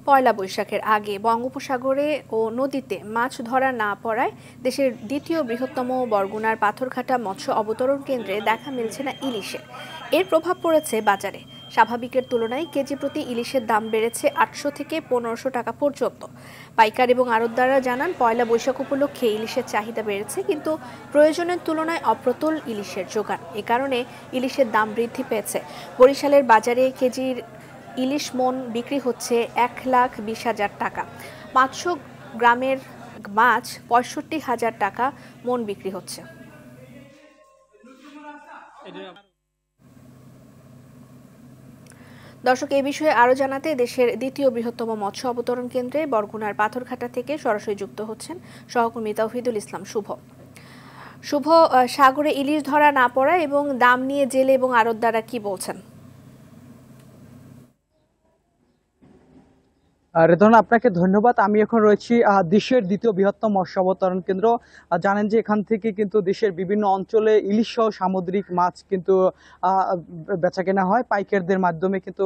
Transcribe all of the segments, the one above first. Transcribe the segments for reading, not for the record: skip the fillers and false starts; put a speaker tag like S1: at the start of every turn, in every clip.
S1: পয়লা বৈশাখের আগে বঙ্গোপসাগরে ও নদীতে মাছ ধরা না পড়ায় দেশের দ্বিতীয় বৃহত্তম বরগুনার পাথরঘাটা মৎস্য অবতরণ কেন্দ্রে দেখা মিলছে না ইলিশের। এর প্রভাব পড়েছে বাজারে। স্বাভাবিকের তুলনায় কেজি প্রতি ইলিশের দাম বেড়েছে 800 থেকে 1500 টাকা পর্যন্ত। পাইকার এবং আড়তদাররা জানান, পয়লা বৈশাখ উপলক্ষে ইলিশের চাহিদা বেড়েছে, কিন্তু প্রয়োজনের তুলনায় অপ্রতুল ইলিশের জোগান। এ কারণে ইলিশের দাম বৃদ্ধি পেয়েছে। বরিশালের বাজারে কেজির ইলিশ মন বিক্রি হচ্ছে 1,20,000 টাকা। 500 গ্রামের মাছ 65,000 টাকা মন বিক্রি হচ্ছে। দর্শক, এই বিষয়ে আরো জানাতে দেশের দ্বিতীয় বৃহত্তম মৎস্য অবতরণ কেন্দ্রে বরগুনার পাথরঘাটা থেকে সরাসরি যুক্ত হচ্ছেন সহকর্মী তাওহিদুল ইসলাম শুভ। শুভ, সাগরে ইলিশ ধরা না পড়া এবং দাম নিয়ে জেলে এবং আড়তদাররা কি বলছেন?
S2: রেদন, আপনাকে ধন্যবাদ। আমি এখন রয়েছি দেশের দ্বিতীয় বৃহত্তম মৎস্য অবতরণ কেন্দ্র। জানেন যে এখান থেকে কিন্তু দেশের বিভিন্ন অঞ্চলে ইলিশ সহ সামুদ্রিক মাছ কিন্তু বেচা কেনা হয় পাইকারদের মাধ্যমে। কিন্তু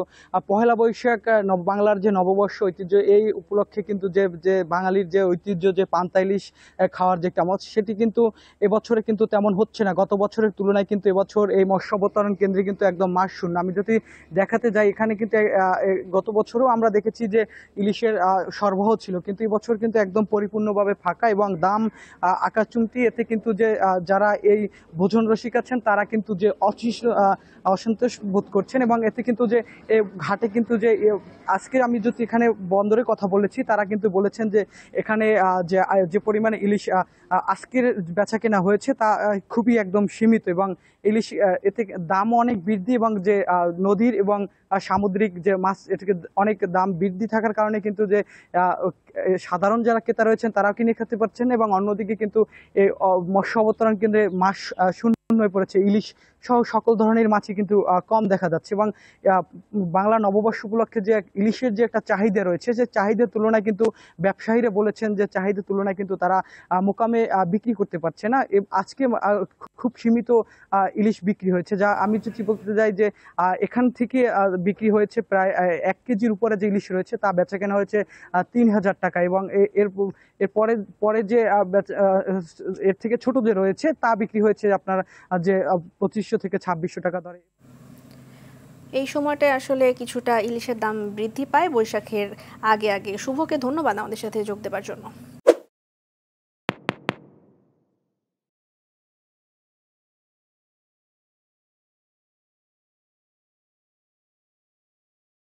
S2: পহেলা বৈশাখ বাংলার যে নববর্ষ ঐতিহ্য, এই উপলক্ষে কিন্তু যে বাঙালির যে ঐতিহ্য, যে পান্তা ইলিশ খাওয়ার যে কামচ, সেটি কিন্তু এবছরে কিন্তু তেমন হচ্ছে না। গত বছরের তুলনায় কিন্তু এবছর এই মৎস্য অবতরণ কেন্দ্রে কিন্তু একদম মাস শূন্য। আমি যদি দেখাতে যাই, এখানে কিন্তু গত বছরও আমরা দেখেছি যে ইলিশের সরবরাহ ছিল, কিন্তু এবছর কিন্তু একদম পরিপূর্ণভাবে ফাঁকা এবং দাম আকাশচুম্বী। এতে কিন্তু যে যারা এই ভোজন রসিক আছেন, তারা কিন্তু যে অসন্তোষ বোধ করছেন। এবং এতে কিন্তু যে ঘাটে কিন্তু যে আজকে আমি যদি এখানে বন্দরে কথা বলেছি, তারা কিন্তু বলেছেন যে এখানে যে পরিমাণে ইলিশ আজকের বেচা কেনা হয়েছে তা খুবই একদম সীমিত। এবং ইলিশ এতে দামও অনেক বৃদ্ধি, এবং যে নদীর এবং সামুদ্রিক যে মাছ, এটাকে অনেক দাম বৃদ্ধি থাকার কারণে কিন্তু যে সাধারণ যারা ক্রেতা রয়েছেন তারাও কিনে খেতে পারছেন। এবং অন্যদিকে কিন্তু এই মৎস্য অবতরণ কেন্দ্রে মাছ শূন্য হয়ে পড়েছে। ইলিশ সহ সকল ধরনের মাছই কিন্তু কম দেখা যাচ্ছে। এবং বাংলা নববর্ষ উপলক্ষে যে ইলিশের যে একটা চাহিদা রয়েছে, যে চাহিদার তুলনায় কিন্তু ব্যবসায়ীরা বলেছেন যে চাহিদার তুলনায় কিন্তু তারা মোকামে বিক্রি করতে পারছে না। আজকে খুব সীমিত ইলিশ বিক্রি হয়েছে, যা আমি যদি বলতে যাই যে এখান থেকে বিক্রি হয়েছে প্রায় 1 কেজির উপরে যে ইলিশ রয়েছে তা বেচা কেনা হয়েছে 3,000 টাকা। এবং এর পরে যে এর থেকে ছোট যে রয়েছে তা বিক্রি হয়েছে আপনার যে 2500 থেকে 2600 টাকা দরে।
S1: এই সময়টায় আসলে কিছুটা ইলিশের দাম বৃদ্ধি পায় বৈশাখের আগে আগে। শুভকে ধন্যবাদ আমাদের সাথে যোগ দেওয়ার জন্য।